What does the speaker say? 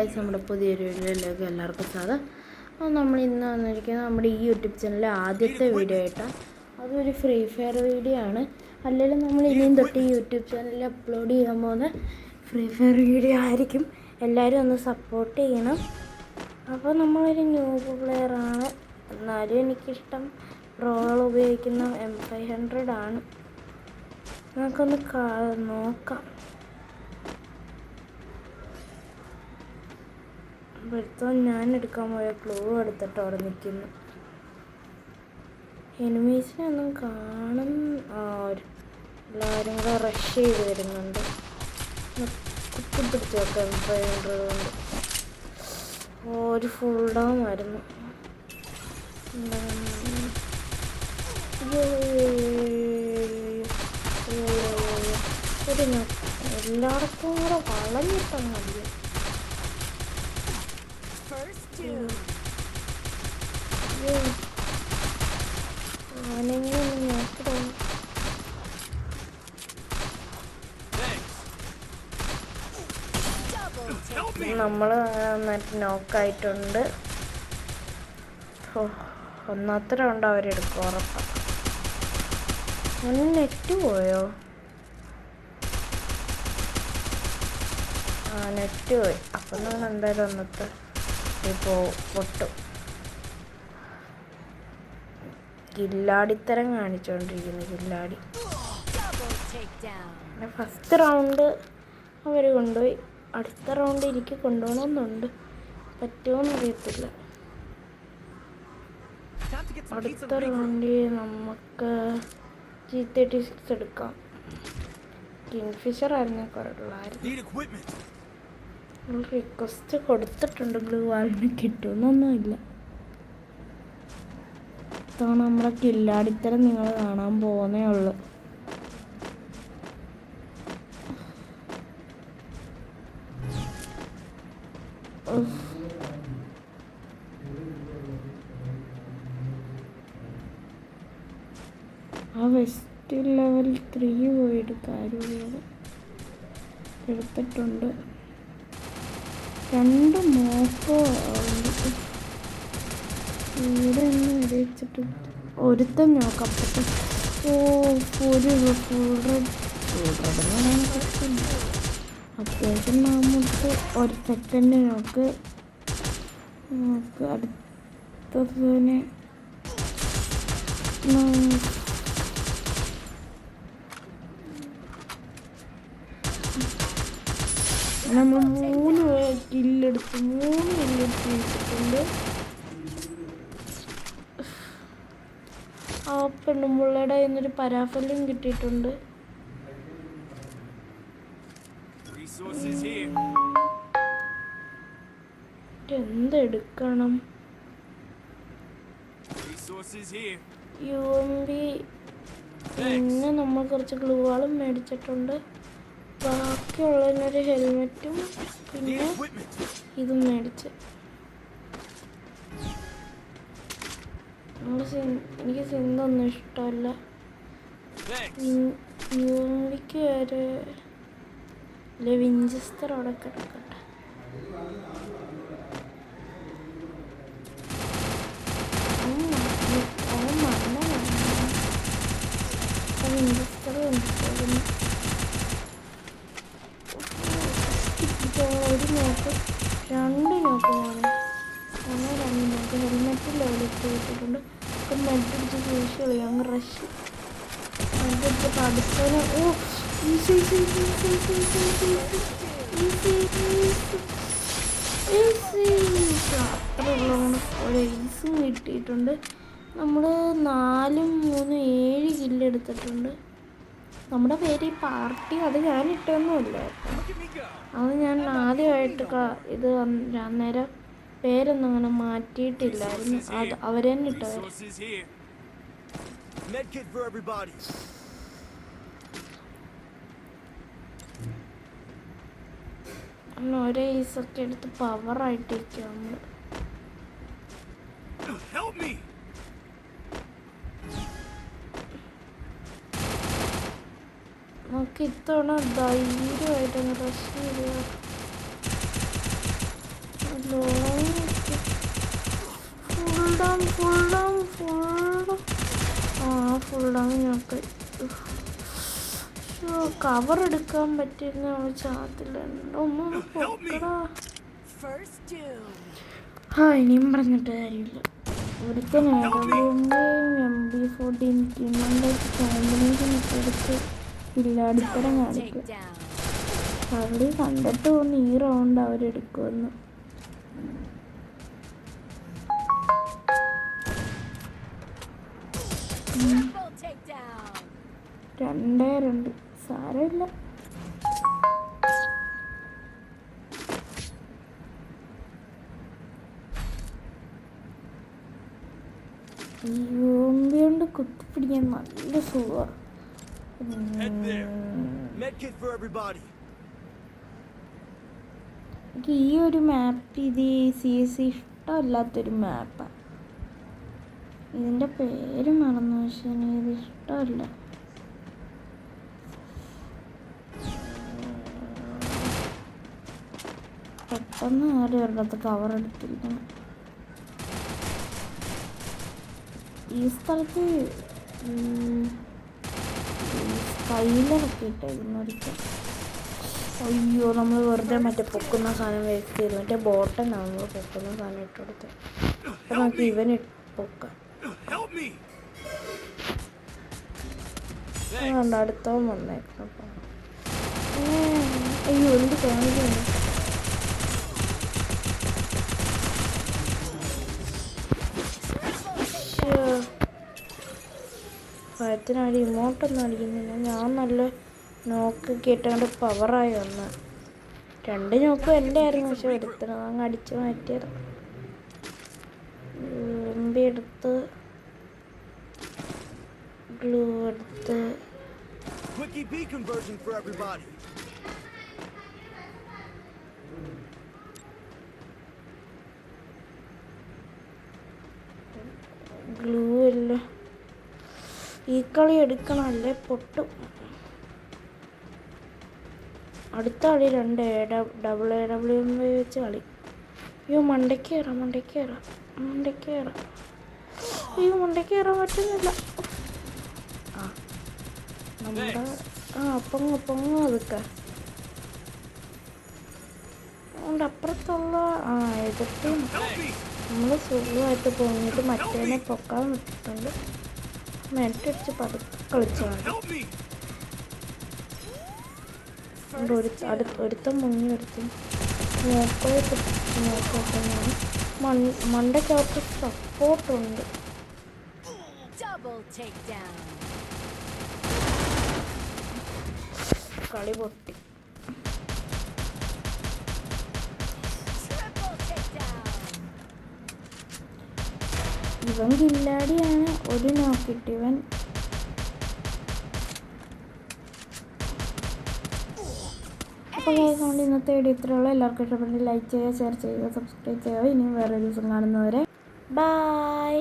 Guys, നമ്മുടെ പുതിയൊരു വീഡിയോയിലേക്ക് എല്ലാവർക്കും സ്വാഗതം. അപ്പോൾ നമ്മൾ ഇന്ന് വന്നിരിക്കുന്നത് നമ്മുടെ ഈ യൂട്യൂബ് ചാനലിലെ ആദ്യത്തെ വീഡിയോ ആയിട്ടാണ്. അതൊരു ഫ്രീ ഫയർ വീഡിയോ ആണ്. അല്ലെങ്കിൽ നമ്മൾ ഇനിയും തൊട്ട് ഈ യൂട്യൂബ് ചാനലിൽ അപ്ലോഡ് ചെയ്യാൻ പോകുന്ന ഫ്രീ ഫയർ വീഡിയോ ആയിരിക്കും. എല്ലാവരും ഒന്ന് സപ്പോർട്ട് ചെയ്യണം. അപ്പോൾ നമ്മളൊരു ന്യൂബ് പ്ലെയറാണ്, എന്നാലും എനിക്കിഷ്ടം പ്രോകൾ ഉപയോഗിക്കുന്ന M500 ആണ്. നമുക്കൊന്ന് നോക്കാം. ഇപ്പോഴത്തെ ഞാൻ എടുക്കാൻ പോയ ക്ലൂ എടുത്തിട്ട് അവിടെ നിൽക്കുന്നു. എനിമീസിനെ ഒന്നും എല്ലാവരും കൂടെ റഷ് ചെയ്ത് വരുന്നുണ്ട്. കുത്തിപ്പിടിച്ച് വെക്കാം M500 കൊണ്ട്. ഒരു ഫുൾ ഡൗൺ ആയിരുന്നു. എല്ലായിടത്തും കൂടെ വളഞ്ഞിട്ടാണ് മതി. നമ്മൾ നന്നായിട്ട് നോക്കായിട്ടുണ്ട്. ഒന്നാമത്തെ റൗണ്ട് അവരെടുക്കും ഉറപ്പാണ്. നെറ്റ് പോയോ? നെറ്റ് പോയി. അപ്പം നമ്മൾ എന്തായാലും ഒന്നത്തെ ഇപ്പോൾ പൊട്ടും. കില്ലാടിത്തരം കാണിച്ചുകൊണ്ടിരിക്കുന്നു കില്ലാടി. ഫസ്റ്റ് റൗണ്ട് അവർ കൊണ്ടുപോയി. അടുത്ത റൗണ്ട് എനിക്ക് കൊണ്ടുപോകണമെന്നുണ്ട്. പറ്റുമോയെന്ന് അറിയത്തില്ല. അടുത്ത റൗണ്ടിൽ നമുക്ക് G36 എടുക്കാം. കിങ്ഫിഷർ ആയിരുന്നു കുറവുള്ളായിരുന്നു. റിക്വസ്റ്റ് കൊടുത്തിട്ടുണ്ട്. ബ്ലൂ വാലിന് കിട്ടുമെന്നൊന്നുമില്ല. ഇത്തവണ നമ്മളെ കില്ലാടിത്തരം നിങ്ങൾ കാണാൻ പോകുന്നേ ഉള്ളു. ആ വെസ്റ്റ് ലെവൽ 3 പോയിട്ട് കാര്യമുള്ളത് എടുത്തിട്ടുണ്ട്. 2 മോക്കോ ഇവിടെ ഒന്ന് ഇടിച്ചിട്ട് ഒരുത്തം നോക്കാം. ഒരു ഫുൾ റെഡ് അത്യാവശ്യം നമുക്ക് ഒരു സെക്കൻഡ് നമുക്ക് അടുത്തതിനെ നമ്മൾ 3 കില്ലെടുത്ത് വെച്ചിട്ടുണ്ട്. ആ പെണ്ണുമ്പുള്ളയുടെ എന്നൊരു പരാഫല്യം കിട്ടിയിട്ടുണ്ട്. എന്തെടുക്കണം? UMP. പിന്നെ നമ്മൾ കുറച്ച് ഗ്ലൂവാളും മേടിച്ചിട്ടുണ്ട്. ബാക്കിയുള്ളതിനൊരു ഹെൽമെറ്റും പിന്നെ ഇതും മേടിച്ച്. എനിക്ക് സിന്തൊന്നും ഇഷ്ടമല്ല. UMPക്ക് ഒരു വിഞ്ചസ്റ്റർ അവിടെ കിടക്കട്ടെ. വിഞ്ചസ്റ്റർ കണ്ടിട്ടുണ്ടായിരുന്നു. ഒരു നോക്ക് 2 നോക്ക് പോലെ 2 നോക്ക് ഹെൽമെറ്റ് ലെവലിട്ട് കിട്ടിയിട്ടുണ്ട്. ഒക്കെ മെഡടിച്ച് സൂക്ഷിച്ച് കളിയാം. അങ്ങ് റഷ് മെഡടിച്ചിട്ട് അടുത്തതിന് അത്രയുള്ളതാണ്. ഒരു ഐസും കിട്ടിയിട്ടുണ്ട്. നമ്മൾ 4, 3, 7 കില്ലെടുത്തിട്ടുണ്ട്. നമ്മുടെ പേര് ഈ പാർട്ടി അത് ഞാൻ ഇട്ടൊന്നുമില്ല. അത് ഞാൻ ആദ്യമായിട്ട് ഇത് അന്നേരം പേരൊന്നും അങ്ങനെ മാറ്റിയിട്ടില്ലായിരുന്നു. അത് അവരെന്നെ ഇട്ടവർ. ഒരേ ഈസൊക്കെ എടുത്ത് പവറായിട്ടിരിക്കുക നമ്മൾ. നമുക്ക് ഇത്തവണ ധൈര്യമായിട്ടൊന്ന് റഷ് ചെയ്യുക. ഫുൾ ഡൗൺ ഞങ്ങൾക്ക് കവർ എടുക്കാൻ പറ്റിയിരുന്ന ചാത്തിലുണ്ട്. ഒന്നും പൊക്കടാ. ഇനിയും പറഞ്ഞിട്ട് കാര്യമില്ല. ഇവിടുത്തെ MB14 ടീമിൻ്റെ കോമ്പിനേഷൻ ഒക്കെ എടുത്ത് ഇല്ലാടിത്തരം കാണിക്കും. കളി കണ്ടിട്ട് തോന്നി ഈ റൗണ്ട് അവരെടുക്കുമെന്ന്. രണ്ടേ രണ്ട് സാരമില്ല. ഈ ഓമ്പി കൊണ്ട് കുത്തിപ്പിടിക്കാൻ നല്ല സുഖമാണ്. എനിക്ക് ഈ ഒരു മാപ്പ് ഇത് CS ഇഷ്ടമല്ലാത്തൊരു മാപ്പാണ്. ഇതിൻ്റെ പേര് മറന്നു, പക്ഷെ എനിക്കിത് ഇഷ്ടമല്ല. പെട്ടെന്ന് ആരും ഒരിടത്ത് കവർ എടുത്തിരിക്കണം. ഈ സ്ഥലത്ത് സ്കൈലറൊക്കെ ഇട്ടായിരുന്നു ഒരിക്കൽ. അയ്യോ, നമ്മൾ വെറുതെ മറ്റേ പൊക്കുന്ന സാധനം വേസ്റ്റ് ചെയ്തു. മറ്റേ ബോട്ടനാണ് നമ്മൾ പൊക്കുന്ന സാധനം ഇട്ടെടുത്ത്. അപ്പം നമുക്ക് ഇവന് പൊക്കാം. അതുകൊണ്ട് അടുത്തവൻ വന്നേക്കണം. അപ്പം അയ്യോ എന്ത് കാണിക്കുന്നു. ഭയത്തിനടി ഇമോട്ടൊന്നും അടിക്കുന്നില്ല. ഞാൻ നല്ല നോക്ക് കേട്ടങ്ങോട്ട് പവറായി വന്ന്. 2 നോക്കും എൻ്റെ ആയിരുന്നു, പക്ഷെ എടുത്തണം അങ്ങ് അടിച്ച് മാറ്റിയത്. എംബി എടുത്ത് ഗ്ലൂ എടുത്ത് ഗ്ലൂ ഇല്ല. ഈ കളി എടുക്കണമല്ലേ പൊട്ടും. അടുത്ത കളി 2 ഡബിൾ AWM വെച്ച് കളി. അയ്യോ മണ്ടയ്ക്ക് കയറാം. അയ്യോ മണ്ടയ്ക്ക് കയറാൻ പറ്റുന്നില്ല. നമ്മുടെ പൊങ്ങ അതൊക്കെ അതുകൊണ്ട് അപ്പുറത്തുള്ള എതിർത്ത് നമ്മൾ സുഖമായിട്ട് പൊങ്ങിയിട്ട് മറ്റേനെ പൊക്കാൻ വിട്ടിട്ടുണ്ട്. മെറ്റടിച്ച് പതുക്കെ കളിച്ചാണ്. ഒരുത്തം മുങ്ങി ഒരുത്തും നോക്കോട്ടെന്നാണ്. മണ്ടയ്ക്കകത്ത് സപ്പോർട്ടുണ്ട്. കളി പൊട്ടി. ഇവൻ കില്ലാടിയാണ്. ഒരു നോക്കിട്ട് ഇവൻ അപ്പോൾ അതുകൊണ്ട് ഇന്നത്തെ വീഡിയോ ഇത്രയുള്ള. എല്ലാവർക്കും ഇഷ്ടപ്പെട്ടെങ്കിൽ ലൈക്ക് ചെയ്യുക, ഷെയർ ചെയ്യുക, സബ്സ്ക്രൈബ് ചെയ്യുക. ഇനിയും വേറെ ദിവസം കാണുന്നവരെ ബൈ.